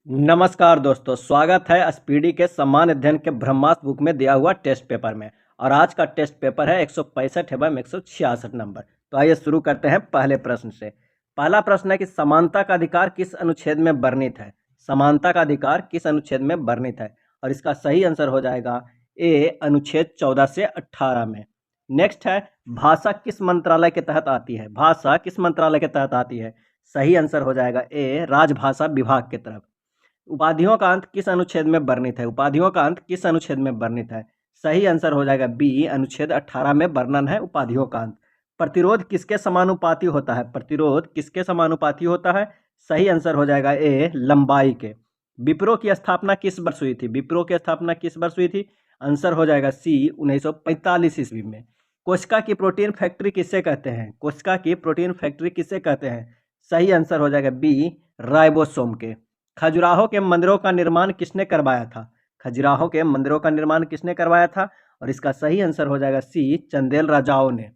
नमस्कार दोस्तों, स्वागत है स्पीडी के सामान्य अध्ययन के ब्रह्मास्त्र बुक में दिया हुआ टेस्ट पेपर में। और आज का टेस्ट पेपर है 165 एवं 166 नंबर। तो आइए शुरू करते हैं पहले प्रश्न से। पहला प्रश्न है कि समानता का अधिकार किस अनुच्छेद में वर्णित है। समानता का अधिकार किस अनुच्छेद में वर्णित है, और इसका सही आंसर हो जाएगा ए, अनुच्छेद 14 से 18 में। नेक्स्ट है, भाषा किस मंत्रालय के तहत आती है। भाषा किस मंत्रालय के तहत आती है, सही आंसर हो जाएगा ए, राजभाषा विभाग के तरफ। उपाधियों का अंत किस अनुच्छेद में वर्णित है। उपाधियों का अंत किस अनुच्छेद में वर्णित है, सही आंसर हो जाएगा बी, अनुच्छेद 18 में वर्णन है उपाधियों का अंत। प्रतिरोध किसके समानुपाती होता है। प्रतिरोध किसके समानुपाती होता है, सही आंसर हो जाएगा ए, लंबाई के। विप्रो की स्थापना किस वर्ष हुई थी। विप्रो की स्थापना किस वर्ष हुई थी, आंसर हो जाएगा सी, 1945 ईस्वी में। कोशिका की प्रोटीन फैक्ट्री किसे कहते हैं। कोशिका की प्रोटीन फैक्ट्री किसे कहते हैं, सही आंसर हो जाएगा बी, राइबोसोम के। खजुराहो के मंदिरों का निर्माण किसने करवाया था। खजुराहो के मंदिरों का निर्माण किसने करवाया था, और इसका सही आंसर हो जाएगा सी, चंदेल राजाओं ने।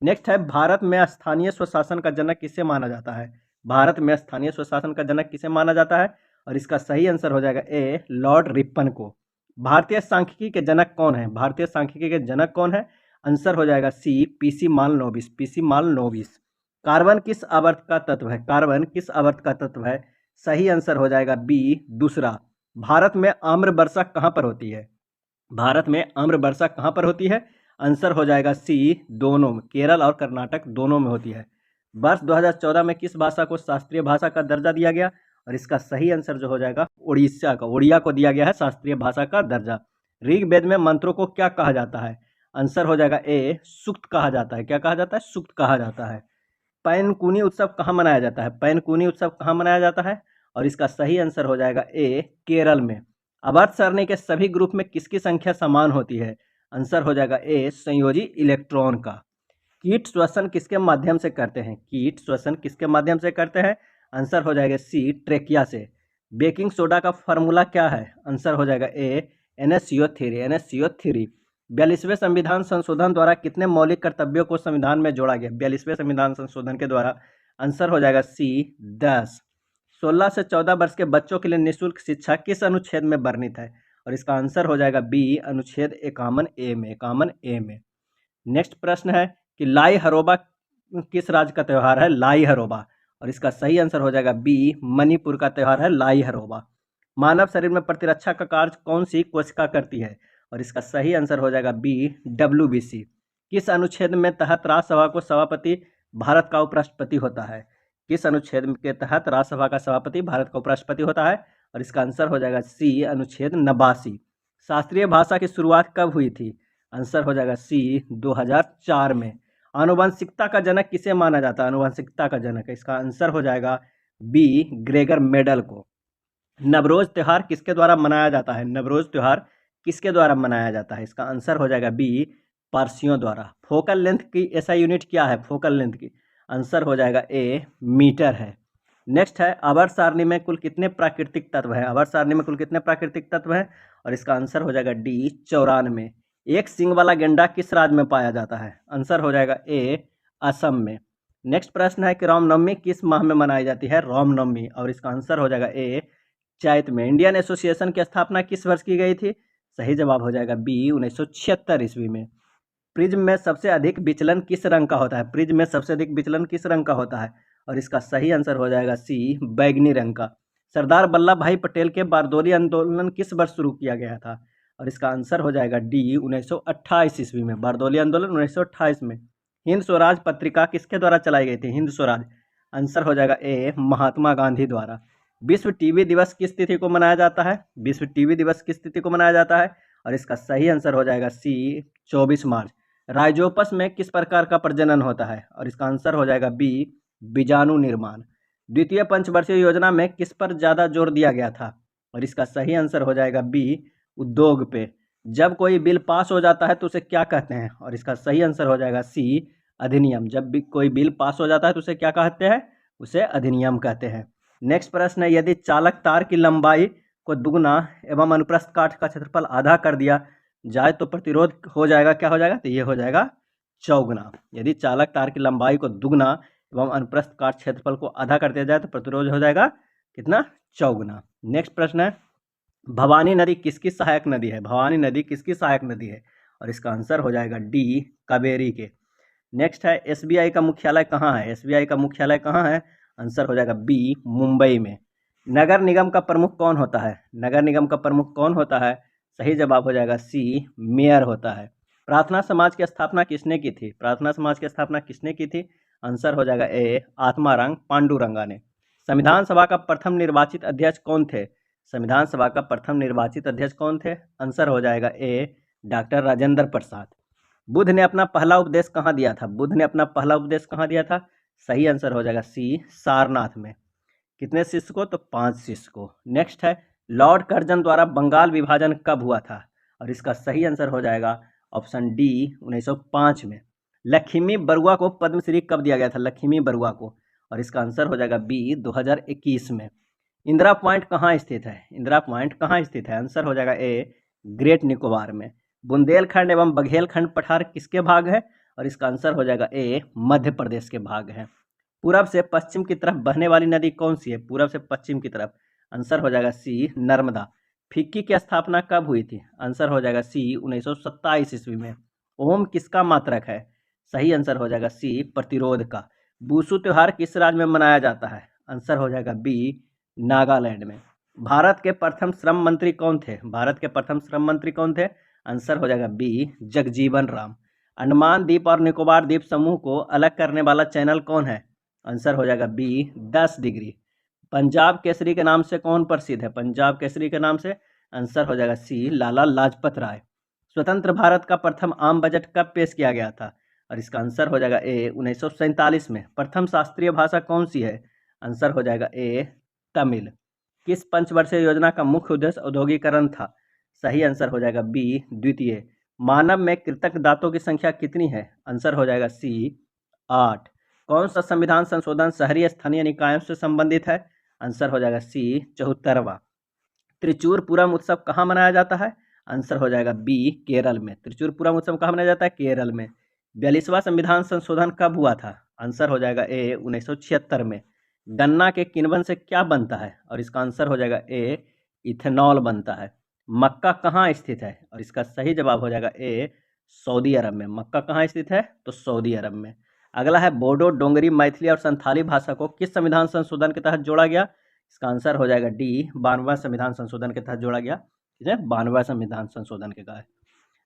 नेक्स्ट है, भारत में स्थानीय स्वशासन का जनक किसे माना जाता है। भारत में स्थानीय स्वशासन का जनक किसे माना जाता है, और इसका सही आंसर हो जाएगा ए, लॉर्ड रिपन को। भारतीय सांख्यिकी के जनक कौन है। भारतीय सांख्यिकी के जनक कौन है, आंसर हो जाएगा सी, PC Mahalanobis. PC Mahalanobis. Carbon किस आवर्त का तत्व है। कार्बन किस आवर्त का तत्व है, सही आंसर हो जाएगा बी, दूसरा। भारत में आम्र वर्षा कहाँ पर होती है। भारत में आम्र वर्षा कहाँ पर होती है, आंसर हो जाएगा सी, दोनों में, केरल और कर्नाटक दोनों में होती है। वर्ष 2014 में किस भाषा को शास्त्रीय भाषा का दर्जा दिया गया, और इसका सही आंसर जो हो जाएगा उड़ीसा का, उड़िया को दिया गया है शास्त्रीय भाषा का दर्जा। ऋग्वेद में मंत्रों को क्या कहा जाता है, आंसर हो जाएगा ए, सूक्त कहा जाता है। क्या कहा जाता है, सूक्त कहा जाता है। पैनकुनी उत्सव कहाँ मनाया जाता है। पैनकुनी उत्सव कहाँ मनाया जाता है, और इसका सही आंसर हो जाएगा ए, केरल में। आवर्त सारणी के सभी ग्रुप में किसकी संख्या समान होती है, आंसर हो जाएगा ए, संयोजी इलेक्ट्रॉन का। कीट श्वसन किसके माध्यम से करते हैं। कीट श्वसन किसके माध्यम से करते हैं, आंसर हो जाएगा सी, ट्रेकिया से। बेकिंग सोडा का फार्मूला क्या है, आंसर हो जाएगा ए, NaCO3। NaCO3। 42वें संविधान संशोधन द्वारा कितने मौलिक कर्तव्यों को संविधान में जोड़ा गया। 42वें संविधान संशोधन के द्वारा, आंसर हो जाएगा सी, 10। 16 से 14 वर्ष के बच्चों के लिए निःशुल्क शिक्षा किस अनुच्छेद में वर्णित है, और इसका आंसर हो जाएगा बी, अनुच्छेद 51A में। 51A में। नेक्स्ट प्रश्न है कि लाई हरोबा किस राज्य का त्यौहार है। लाई हरोबा, और इसका सही आंसर हो जाएगा बी, मणिपुर का त्यौहार है लाई हरोबा। मानव शरीर में प्रतिरक्षा का कार्य कौन सी कोशिका करती है, और इसका सही आंसर हो जाएगा बी, WBC। किस अनुच्छेद में तहत राज्यसभा को सभापति भारत का उपराष्ट्रपति होता है। किस अनुच्छेद के तहत राज्यसभा का सभापति भारत का उपराष्ट्रपति होता है, और इसका आंसर हो जाएगा सी, अनुच्छेद 89। शास्त्रीय भाषा की शुरुआत कब हुई थी, आंसर हो जाएगा सी, 2004 में। आनुवंशिकता का जनक किसे माना जाता है। आनुवंशिकता का जनक, इसका आंसर हो जाएगा बी, ग्रेगर मेडल को। नवरोज त्यौहार किसके द्वारा मनाया जाता है। नवरोज त्यौहार किसके द्वारा मनाया जाता है, इसका आंसर हो जाएगा बी, पारसियों द्वारा। फोकल लेंथ की ऐसा यूनिट क्या है। फोकल लेंथ की आंसर हो जाएगा ए, मीटर है। नेक्स्ट है, आवर्त सारणी में कुल कितने प्राकृतिक तत्व हैं। आवर्त सारणी में कुल कितने प्राकृतिक तत्व हैं, और इसका आंसर हो जाएगा डी, 94। एक सींग वाला गेंडा किस राज्य में पाया जाता है, आंसर हो जाएगा ए, असम में। नेक्स्ट प्रश्न है कि रामनवमी किस माह में मनाई जाती है। रामनवमी, और इसका आंसर हो जाएगा ए, चैत में। इंडियन एसोसिएशन की स्थापना किस वर्ष की गई थी, सही जवाब हो जाएगा बी, 1976 ईस्वी में। प्रिज्म में सबसे अधिक विचलन किस रंग का होता है। प्रिज्म में सबसे अधिक विचलन किस रंग का होता है, और इसका सही आंसर हो जाएगा सी, बैगनी रंग का। सरदार वल्लभ भाई पटेल के बारदोली आंदोलन किस वर्ष शुरू किया गया था, और इसका आंसर हो जाएगा डी, 1928 ईस्वी में। बारदोली आंदोलन 1928 में। हिंद स्वराज पत्रिका किसके द्वारा चलाई गई थी। हिंद स्वराज, आंसर हो जाएगा ए, महात्मा गांधी द्वारा। विश्व टीबी दिवस किस तिथि को मनाया जाता है। विश्व टीबी दिवस किस तिथि को मनाया जाता है, और इसका सही आंसर हो जाएगा सी, 24 मार्च। राइजोपस में किस प्रकार का प्रजनन होता है, और इसका आंसर हो जाएगा बी, बीजाणु निर्माण। द्वितीय पंचवर्षीय योजना में किस पर ज़्यादा जोर दिया गया था, और इसका सही आंसर हो जाएगा बी, उद्योग पे। जब कोई बिल पास हो जाता है तो उसे क्या कहते हैं, और इसका सही आंसर हो जाएगा सी, अधिनियम। जब भी कोई बिल पास हो जाता है तो उसे क्या कहते हैं, उसे अधिनियम कहते हैं। नेक्स्ट प्रश्न है, यदि चालक तार की लंबाई को दुगना एवं अनुप्रस्थ काट का क्षेत्रफल आधा कर दिया जाए तो प्रतिरोध हो जाएगा, क्या हो जाएगा, तो ये हो जाएगा चौगुना। यदि चालक तार की लंबाई को दुगना एवं अनुप्रस्थ काट क्षेत्रफल को आधा कर दिया जाए तो प्रतिरोध हो जाएगा कितना, चौगुना। नेक्स्ट प्रश्न है, भवानी नदी किसकी सहायक नदी है? भवानी नदी किसकी सहायक नदी है? और इसका आंसर हो जाएगा डी, कावेरी के। नेक्स्ट है, एसबीआई का मुख्यालय कहाँ है? एसबीआई का मुख्यालय कहाँ है? आंसर हो जाएगा बी, मुंबई में। नगर निगम का प्रमुख कौन होता है? नगर निगम का प्रमुख कौन होता है? सही जवाब हो जाएगा सी, मेयर होता है। प्रार्थना समाज की स्थापना किसने की थी? प्रार्थना समाज की स्थापना किसने की थी? आंसर हो जाएगा ए, आत्माराम पांडुरंगा ने। संविधान सभा का प्रथम निर्वाचित अध्यक्ष कौन थे? संविधान सभा का प्रथम निर्वाचित अध्यक्ष कौन थे? आंसर हो जाएगा ए, डॉक्टर राजेंद्र प्रसाद। बुद्ध ने अपना पहला उपदेश कहाँ दिया था? बुद्ध ने अपना पहला उपदेश कहाँ दिया था? सही आंसर हो जाएगा सी, सारनाथ में। कितने शिष्य को? तो 5 शिष्य को। नेक्स्ट है, लॉर्ड कर्जन द्वारा बंगाल विभाजन कब हुआ था? और इसका सही आंसर हो जाएगा ऑप्शन डी, 1905 में। लक्ष्मी बरुआ को पद्मश्री कब दिया गया था? लक्ष्मी बरुआ को। और इसका आंसर हो जाएगा बी, 2021 में। इंदिरा पॉइंट कहाँ स्थित है? इंदिरा पॉइंट कहाँ स्थित है? आंसर हो जाएगा ए, ग्रेट निकोबार में। बुंदेलखंड एवं बघेलखंड पठार किसके भाग है? और इसका आंसर हो जाएगा ए, मध्य प्रदेश के भाग है। पूरब से पश्चिम की तरफ बहने वाली नदी कौन सी है? पूरब से पश्चिम की तरफ। आंसर हो जाएगा सी, नर्मदा। फिक्की की स्थापना कब हुई थी? आंसर हो जाएगा सी, 1927 ईस्वी में। ओम किसका मात्रक है? सही आंसर हो जाएगा सी, प्रतिरोध का। बूसू त्योहार किस राज्य में मनाया जाता है? आंसर हो जाएगा बी, नागालैंड में। भारत के प्रथम श्रम मंत्री कौन थे? भारत के प्रथम श्रम मंत्री कौन थे? आंसर हो जाएगा बी, जगजीवन राम। अंडमान द्वीप और निकोबार द्वीप समूह को अलग करने वाला चैनल कौन है? आंसर हो जाएगा बी, 10 डिग्री। पंजाब केसरी के नाम से कौन प्रसिद्ध है? पंजाब केसरी के नाम से। आंसर हो जाएगा सी, लाला लाजपत राय। स्वतंत्र भारत का प्रथम आम बजट कब पेश किया गया था? और इसका आंसर हो जाएगा ए, 1947 में। प्रथम शास्त्रीय भाषा कौन सी है? आंसर हो जाएगा ए, तमिल। किस पंचवर्षीय योजना का मुख्य उद्देश्य औद्योगिकरण था? सही आंसर हो जाएगा बी, द्वितीय। मानव में कृतक दांतों की संख्या कितनी है? आंसर हो जाएगा सी, 8। कौन सा संविधान संशोधन शहरी स्थानीय निकायों से संबंधित है? आंसर हो जाएगा सी, 74वां। त्रिचूर पूरम उत्सव कहाँ मनाया जाता है? आंसर हो जाएगा बी, केरल में। त्रिचूर पूरम उत्सव कहाँ मनाया जाता है? केरल में। 42वां संविधान संशोधन कब हुआ था? आंसर हो जाएगा ए, 1976 में। गन्ना के किण्वन से क्या बनता है? और इसका आंसर हो जाएगा ए, इथेनॉल बनता है। मक्का कहाँ स्थित है? और इसका सही जवाब हो जाएगा ए, सऊदी अरब में। मक्का कहाँ स्थित है? तो सऊदी अरब में। अगला है, बोडो, डोंगरी, मैथिली और संथाली भाषा को किस संविधान संशोधन के तहत जोड़ा गया? इसका आंसर हो जाएगा डी, 92वां संविधान संशोधन के तहत जोड़ा गया। ठीक है, 92वां संविधान संशोधन के तहत।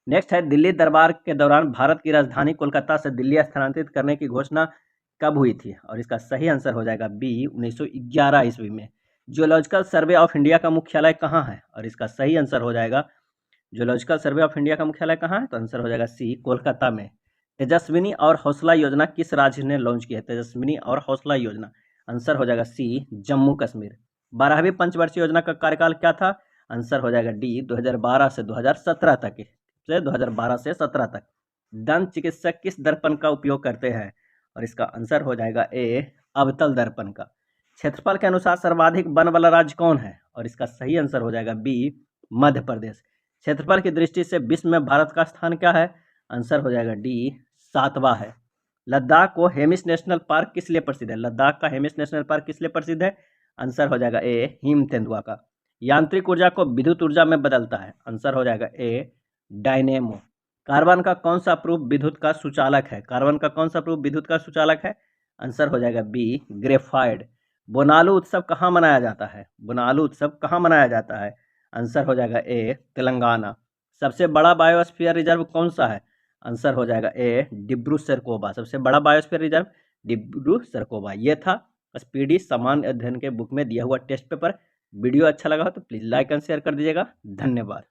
नेक्स्ट है, दिल्ली दरबार के दौरान भारत की राजधानी कोलकाता से दिल्ली स्थानांतरित करने की घोषणा कब हुई थी? और इसका सही आंसर हो जाएगा बी, 1911 ईस्वी में। जियोलॉजिकल सर्वे ऑफ इंडिया का मुख्यालय कहाँ है? और इसका सही आंसर हो जाएगा, जियोलॉजिकल सर्वे ऑफ इंडिया का मुख्यालय कहाँ है? तो आंसर हो जाएगा सी, कोलकाता में। तेजस्विनी और हौसला योजना किस राज्य ने लॉन्च की है? तेजस्विनी और हौसला योजना। आंसर हो जाएगा सी, जम्मू कश्मीर। 12वीं पंचवर्षीय योजना का कार्यकाल क्या था? आंसर हो जाएगा डी, 2012 से 2017 तक से 2012 से 17 तक। दंत चिकित्सक किस दर्पण का उपयोग करते हैं? और इसका आंसर हो जाएगा ए, अवतल दर्पण का। क्षेत्रफल के अनुसार सर्वाधिक वन वाला राज्य कौन है? और इसका सही आंसर हो जाएगा बी, मध्य प्रदेश। क्षेत्रफल की दृष्टि से विश्व में भारत का स्थान क्या है? आंसर हो जाएगा डी, 7वां है। लद्दाख को हेमिस नेशनल पार्क किस लिए प्रसिद्ध है? लद्दाख का हेमिस नेशनल पार्क किस लिए प्रसिद्ध है? आंसर हो जाएगा ए, हिम तेंदुआ का। यांत्रिक ऊर्जा को विद्युत ऊर्जा में बदलता है? आंसर हो जाएगा ए, डायनेमो। कार्बन का कौन सा प्रूफ विद्युत का सुचालक है? कार्बन का कौन सा प्रूफ विद्युत का सुचालक है? आंसर हो जाएगा बी, ग्रेफाइड। बोनालू उत्सव कहाँ मनाया जाता है? बोनालू उत्सव कहाँ मनाया जाता है? आंसर हो जाएगा ए, तेलंगाना। सबसे बड़ा बायोस्फीयर रिजर्व कौन सा है? आंसर हो जाएगा ए, डिब्रू सरकोबा। सबसे बड़ा बायोस्फीयर रिजर्व डिब्रू सरकोबा। ये था स्पीडी सामान्य अध्ययन के बुक में दिया हुआ टेस्ट पेपर। वीडियो अच्छा लगा हो तो प्लीज़ लाइक एंड शेयर कर दीजिएगा। धन्यवाद।